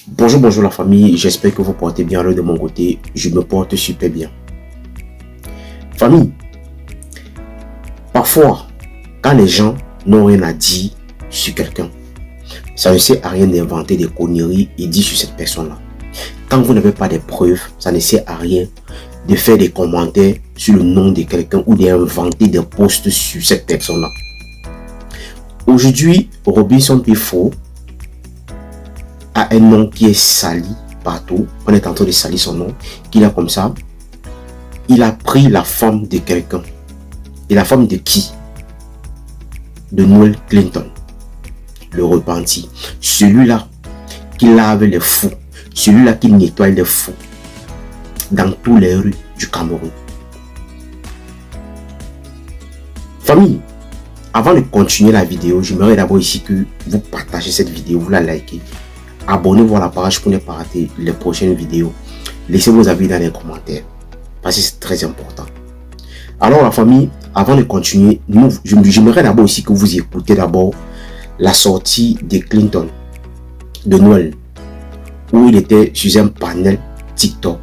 Bonjour la famille, j'espère que vous portez bien. Alors de mon côté, je me porte super bien. Famille, parfois, quand les gens n'ont rien à dire sur quelqu'un, ça ne sert à rien d'inventer des conneries et dire sur cette personne-là. Quand vous n'avez pas de preuves, ça ne sert à rien de faire des commentaires sur le nom de quelqu'un ou d'inventer des posts sur cette personne-là. Aujourd'hui, Robinson Pifo a un nom qui est sali partout. On est en train de salir son nom. Qu'il a comme ça. Il a pris la femme de quelqu'un. Et la femme de qui? De Noel Clinton. Le repenti. Celui-là qui lave les fous. Celui-là qui nettoie les fous. Dans toutes les rues du Cameroun. Famille, avant de continuer la vidéo, j'aimerais d'abord ici que vous partagez cette vidéo, vous la likez. Abonnez-vous à la page pour ne pas rater les prochaines vidéos. Laissez vos avis dans les commentaires. Parce que c'est très important. Alors la famille, avant de continuer, j'aimerais d'abord aussi que vous écoutez d'abord la sortie de Clinton, de Noël, où il était sur un panel TikTok,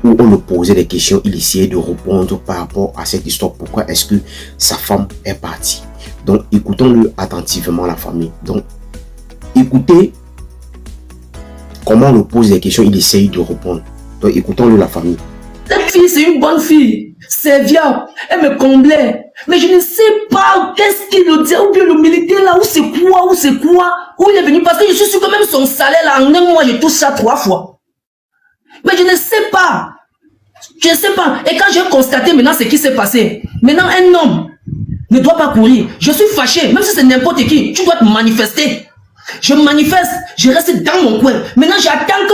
où on lui posait des questions, il essayait de répondre par rapport à cette histoire. Pourquoi est-ce que sa femme est partie? Donc écoutons-le attentivement la famille. Donc écoutez comment on lui pose des questions, il essaye de répondre. Donc écoutons-le la famille. Cette fille, c'est une bonne fille, serviable, elle me comblait. Mais je ne sais pas qu'est-ce qu'il le dit, ou bien le militaire là, où c'est quoi, où il est venu, parce que je suis sûr que même son salaire là, en un mois, je touche ça 3 fois. Mais je ne sais pas. Je ne sais pas. Et quand j'ai constaté maintenant ce qui s'est passé, maintenant un homme ne doit pas courir. Je suis fâché, même si c'est n'importe qui, tu dois te manifester. Je manifeste, je reste dans mon coin. Maintenant j'attends que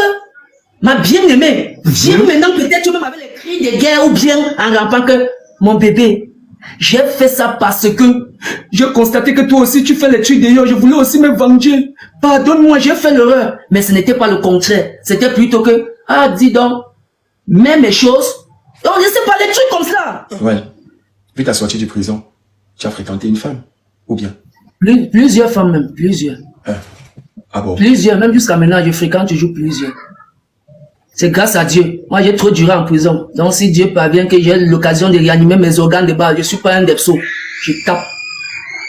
ma bien-aimée vienne maintenant, peut-être même avec les cris de guerre ou bien en rampant que mon bébé, j'ai fait ça parce que j'ai constaté que toi aussi tu fais les trucs d'ailleurs. Je voulais aussi me venger. Pardonne-moi, j'ai fait l'erreur. Mais ce n'était pas le contraire. C'était plutôt que, ah dis donc, mets mes choses. On ne sait pas les trucs comme ça. Ouais. Vu ta sortie de prison, tu as fréquenté une femme, ou bien? Plusieurs femmes même, plusieurs. Ah bon? Plusieurs, même jusqu'à maintenant, je fréquente toujours plusieurs. C'est grâce à Dieu. Moi, j'ai trop duré en prison. Donc, si Dieu parvient que j'ai l'occasion de réanimer mes organes de base, je ne suis pas un depso. Je tape.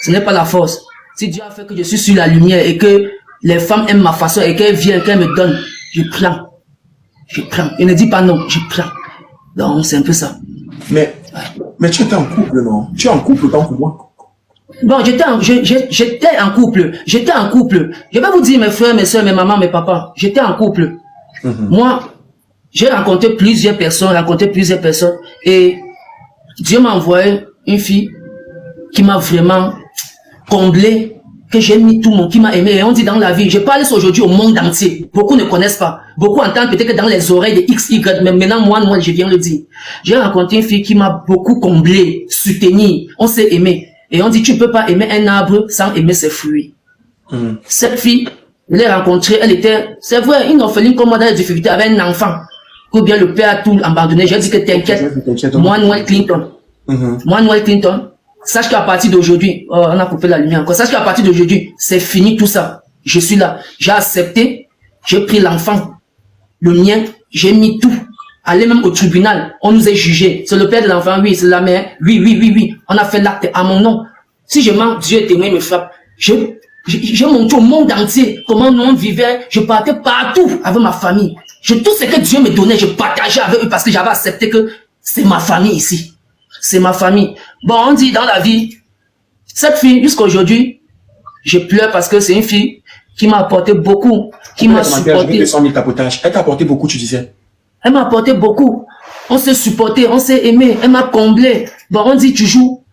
Ce n'est pas la force. Si Dieu a fait que je suis sur la lumière et que les femmes aiment ma façon et qu'elles viennent, qu'elles me donnent, je prends. Je prends. Je ne dis pas non, je prends. Donc, c'est un peu ça. Mais tu étais en couple, non? Tu es en couple autant que moi. Bon, j'étais en couple. J'étais en couple. Je vais vous dire, mes frères, mes soeurs, mes mamans, mes papas. J'étais en couple. Moi, j'ai rencontré plusieurs personnes, et Dieu m'a envoyé une fille qui m'a vraiment comblé, que j'ai mis tout mon, qui m'a aimé. Et on dit dans la vie, je parle aujourd'hui au monde entier. Beaucoup ne connaissent pas. Beaucoup entendent peut-être que dans les oreilles de XY, mais maintenant, moi, je viens le dire. J'ai rencontré une fille qui m'a beaucoup comblé, soutenu. On s'est aimé. Et on dit, tu ne peux pas aimer un arbre sans aimer ses fruits. Cette fille, je l'ai rencontrée, elle était, c'est vrai, une orpheline comme moi dans les difficultés avec un enfant. Ou bien le père a tout abandonné. J'ai dit que t'inquiète. Moi, Noel Clinton. Moi, Noel Clinton. Sache qu'à partir d'aujourd'hui, on a coupé la lumière encore. Sache qu'à partir d'aujourd'hui, c'est fini tout ça. Je suis là. J'ai accepté. J'ai pris l'enfant. Le mien. J'ai mis tout. Aller même au tribunal. On nous a jugés. C'est le père de l'enfant. Oui, c'est la mère. Oui. On a fait l'acte à mon nom. Si je mens, Dieu est témoin, me frappe. J'ai montré au monde entier comment nous on vivait. Je partais partout avec ma famille. Tout ce que Dieu me donnait, je partageais avec eux parce que j'avais accepté que c'est ma famille ici. C'est ma famille. Bon, on dit dans la vie, cette fille, jusqu'à aujourd'hui, je pleure parce que c'est une fille qui m'a apporté beaucoup, qui m'a supporté. Elle t'a apporté beaucoup, tu disais. Elle m'a apporté beaucoup. On s'est supporté, on s'est aimé. Elle m'a comblé. Bon, on dit toujours,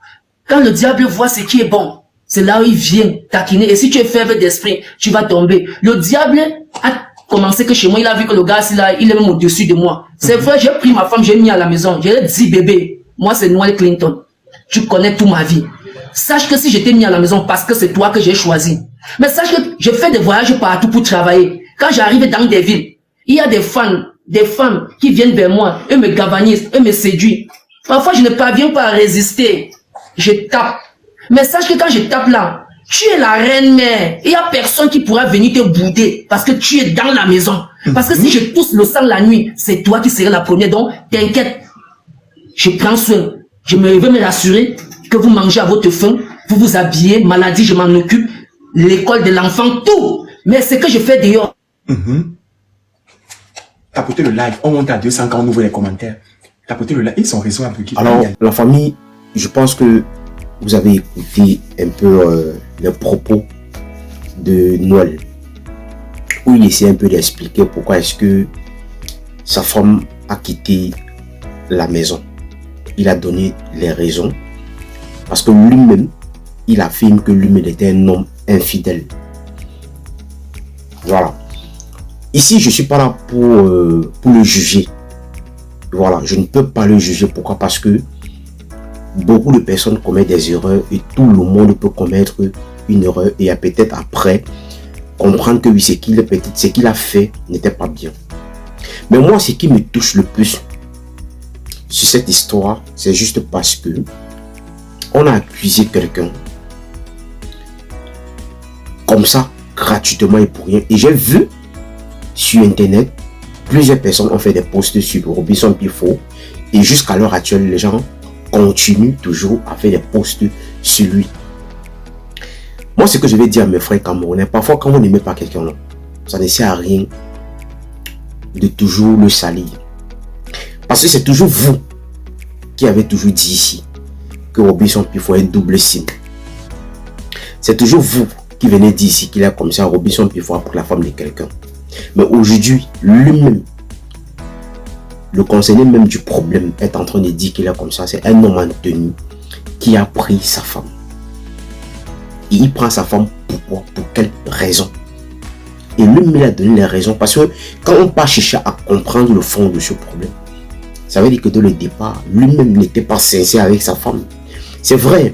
quand le diable voit ce qui est bon, c'est là où il vient taquiner. Et si tu es faible d'esprit, tu vas tomber. Le diable a commencé que chez moi, il a vu que le gars, il est même au-dessus de moi. C'est vrai, j'ai pris ma femme, j'ai mis à la maison. J'ai dit, bébé, moi c'est Noel Clinton. Tu connais toute ma vie. Sache que si j'étais mis à la maison parce que c'est toi que j'ai choisi. Mais sache que je fais des voyages partout pour travailler. Quand j'arrive dans des villes, il y a des femmes qui viennent vers moi. Eux me galvanisent, eux me séduisent. Parfois, je ne parviens pas à résister. Je tape. Mais sache que quand je tape là, Tu es la reine-mère. Il n'y a personne qui pourra venir te bouder parce que tu es dans la maison. Parce que si je tousse le sang la nuit, c'est toi qui seras la première. Donc, t'inquiète. Je prends soin. Je veux me rassurer que vous mangez à votre faim, vous vous habillez, maladie, je m'en occupe, l'école de l'enfant, tout. Mais ce que je fais dehors. Tapoter le live, on monte à 200 quand on ouvre les commentaires. Tapoter le live, ils sont réseau un peu qui. Alors, la famille, je pense que vous avez écouté un peu les propos de Noël, où il essaie un peu d'expliquer pourquoi est-ce que sa femme a quitté la maison. Il a donné les raisons, parce que lui-même, il affirme que lui-même était un homme infidèle. Voilà. Ici, je ne suis pas là pour le juger. Voilà, je ne peux pas le juger. Pourquoi? Parce que beaucoup de personnes commettent des erreurs et tout le monde peut commettre une erreur et peut-être après comprendre que oui, ce qu'il a fait n'était pas bien. Mais moi, ce qui me touche le plus sur cette histoire, c'est juste parce que on a accusé quelqu'un comme ça, gratuitement et pour rien. Et j'ai vu sur internet, plusieurs personnes ont fait des posts sur Robinson Pifo et jusqu'à l'heure actuelle, les gens continuent toujours à faire des posts sur lui. Moi, ce que je vais dire à mes frères camerounais, parfois quand vous n'aimez pas quelqu'un, ça ne sert à rien de toujours le salir. Parce que c'est toujours vous qui avez toujours dit ici que Robinson Pifo est un double signe. C'est toujours vous qui venez dire ici qu'il est comme ça, Robinson Pifo pour la femme de quelqu'un. Mais aujourd'hui, lui-même, le concerné même du problème est en train de dire qu'il est comme ça. C'est un homme en tenue qui a pris sa femme. Et il prend sa femme pourquoi? Pour quelle raison? Et lui-même, il a donné les raisons. Parce que quand on part chercher à comprendre le fond de ce problème, ça veut dire que dès le départ, lui-même n'était pas sincère avec sa femme. C'est vrai.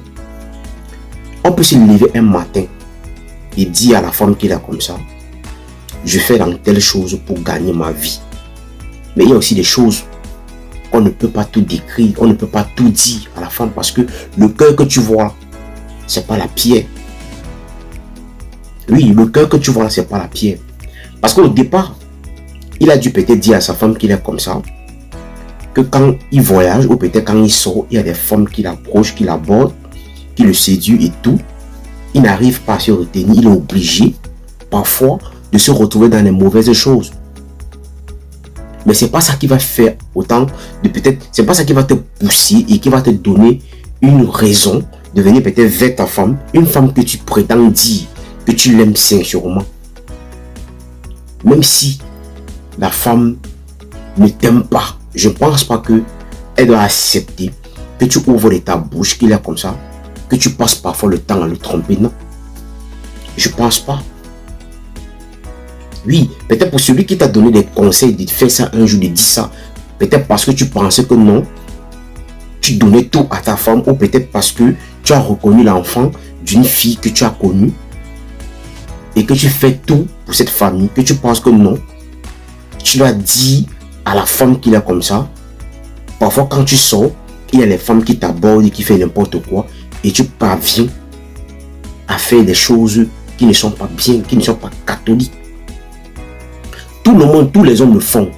On peut se lever un matin et dire à la femme qu'il est comme ça, je fais dans telle chose pour gagner ma vie. Mais il y a aussi des choses qu'on ne peut pas tout décrire, on ne peut pas tout dire à la femme parce que le cœur que tu vois, c'est pas la pierre. Oui, le cœur que tu vois là, c'est pas la pierre. Parce qu'au départ, il a dû peut-être dire à sa femme qu'il est comme ça, que quand il voyage ou peut-être quand il sort, il y a des femmes qui l'approchent, qui l'abordent, qui le séduisent et tout. Il n'arrive pas à se retenir, il est obligé parfois de se retrouver dans les mauvaises choses. Mais c'est pas ça qui va faire autant de peut-être, c'est pas ça qui va te pousser et qui va te donner une raison de venir peut-être vers ta femme, une femme que tu prétends dire que tu l'aimes sincèrement. Même si la femme ne t'aime pas, je ne pense pas que elle doit accepter que tu ouvres ta bouche, qu'il est comme ça, que tu passes parfois le temps à le tromper, non. Je pense pas. Oui, peut-être pour celui qui t'a donné des conseils de faire ça un jour, de dire ça, peut-être parce que tu pensais que non, tu donnais tout à ta femme, ou peut-être parce que tu as reconnu l'enfant d'une fille que tu as connue et que tu fais tout pour cette famille, que tu penses que non, tu dois dire à la femme qu'il est comme ça. Parfois quand tu sors, il y a les femmes qui t'abordent et qui font n'importe quoi et tu parviens à faire des choses qui ne sont pas bien, qui ne sont pas catholiques. Tout le monde, tous les hommes le font.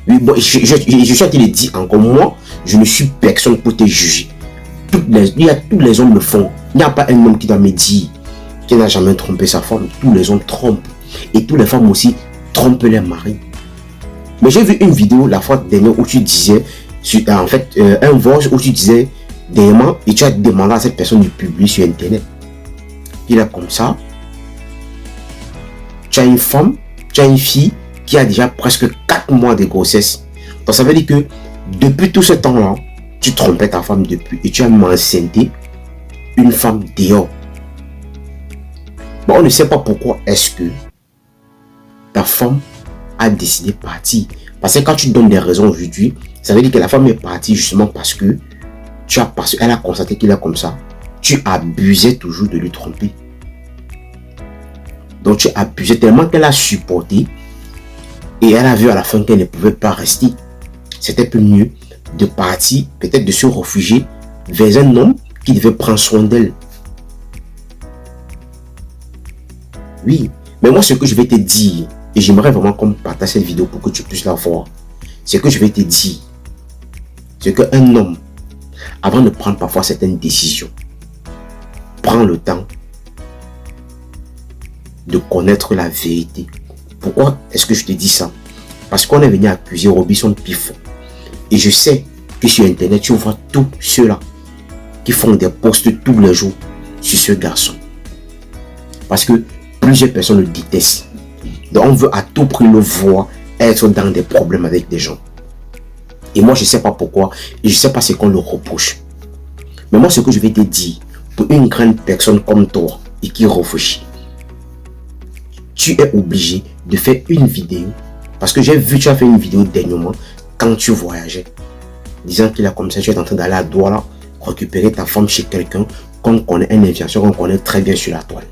Oui, bon, je suis en train de dire encore, moi, je ne suis personne pour te juger. Tous les hommes le font. Il n'y a pas un homme qui doit me dire qu'il n'a jamais trompé sa femme. Tous les hommes trompent. Et toutes les femmes aussi trompent leurs maris. Mais j'ai vu une vidéo la fois dernière où tu disais, en fait, un voice où tu disais, dernièrement, et tu as demandé à cette personne de publier sur Internet. Il est comme ça. Tu as une femme, tu as une fille qui a déjà presque 4 mois de grossesse. Donc ça veut dire que depuis tout ce temps-là, tu trompais ta femme depuis et tu as enceinté une femme dehors. Bon, on ne sait pas pourquoi est-ce que ta femme a décidé de partir. Parce que quand tu donnes des raisons aujourd'hui, ça veut dire que la femme est partie justement parce que elle a constaté qu'il est comme ça. Tu abusais toujours de lui tromper. Donc tu abusais tellement qu'elle a supporté et elle a vu à la fin qu'elle ne pouvait pas rester. C'était plus mieux de partir, peut-être de se réfugier vers un homme qui devait prendre soin d'elle. Oui, mais moi ce que je vais te dire, et j'aimerais vraiment qu'on partage cette vidéo pour que tu puisses la voir, ce que je vais te dire, c'est qu'un homme, avant de prendre parfois certaines décisions, prend le temps de connaître la vérité. Pourquoi est-ce que je te dis ça? Parce qu'on est venu accuser Robinson Pifo. Et je sais que sur internet, tu vois tous ceux-là qui font des posts tous les jours sur ce garçon. Parce que plusieurs personnes le détestent. Donc on veut à tout prix le voir être dans des problèmes avec des gens. Et moi je ne sais pas pourquoi. Et je ne sais pas ce qu'on le reproche. Mais moi ce que je vais te dire, pour une grande personne comme toi et qui réfléchit, tu es obligé de faire une vidéo. Parce que j'ai vu tu as fait une vidéo dernièrement quand tu voyageais. Disant qu'il a comme ça, tu es en train d'aller à Douala récupérer ta femme chez quelqu'un qu'on connaît, un influenceur qu'on connaît très bien sur la toile.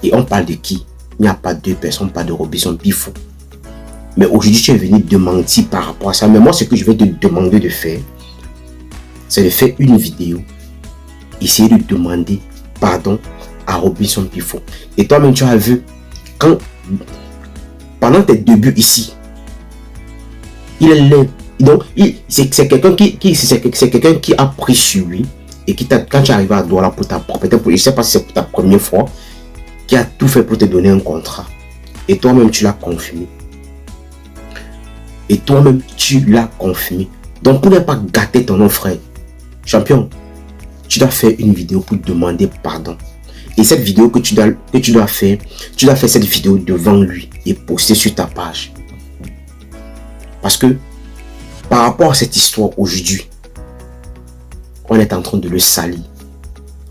Et on parle de qui? Il n'y a pas deux personnes, pas de Robinson Pifo. Mais aujourd'hui, tu es venu démentir par rapport à ça. Mais moi, ce que je vais te demander de faire, c'est de faire une vidéo. Essayer de demander pardon à Robinson Pifo. Et toi-même, tu as vu, quand, pendant tes débuts ici, il est là. Donc, c'est quelqu'un qui a pris sur lui et qui t'a, quand tu arrives à Douala pour ta propre, peut-être, je ne sais pas si c'est pour ta première fois, qui a tout fait pour te donner un contrat. Et toi-même, tu l'as confirmé. Et toi-même, tu l'as confirmé. Donc, pour ne pas gâter ton nom, frère, champion, tu dois faire une vidéo pour demander pardon. Et cette vidéo que tu dois faire cette vidéo devant lui et poster sur ta page. Parce que, par rapport à cette histoire aujourd'hui, on est en train de le salir.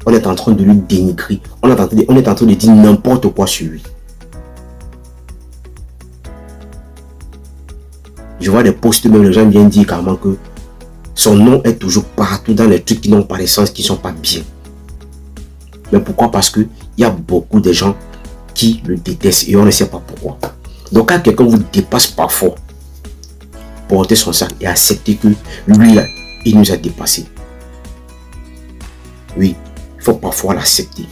On est en train de le dénigrer. On est en train de dire n'importe quoi sur lui. Je vois des posts même, les gens viennent dire carrément que son nom est toujours partout dans les trucs qui n'ont pas de sens, qui ne sont pas bien. Mais pourquoi? Parce qu'il y a beaucoup de gens qui le détestent et on ne sait pas pourquoi. Donc quand quelqu'un vous dépasse parfois, porter son sac et accepter que lui là, il nous a dépassé. Oui, il faut parfois l'accepter.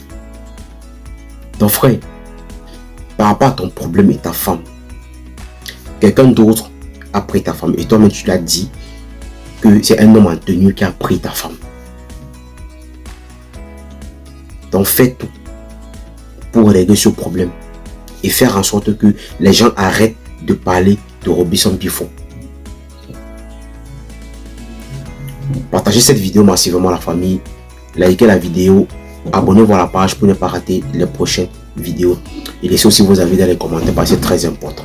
Donc frère, par rapport à ton problème et ta femme, quelqu'un d'autre a pris ta femme et toi-même tu l'as dit que c'est un homme en tenue qui a pris ta femme. Donc fais tout pour régler ce problème et faire en sorte que les gens arrêtent de parler de Robinson Pifo. Partagez cette vidéo massivement à la famille, likez la vidéo, abonnez-vous à la page pour ne pas rater les prochaines vidéos et laissez aussi vos avis dans les commentaires parce que c'est très important.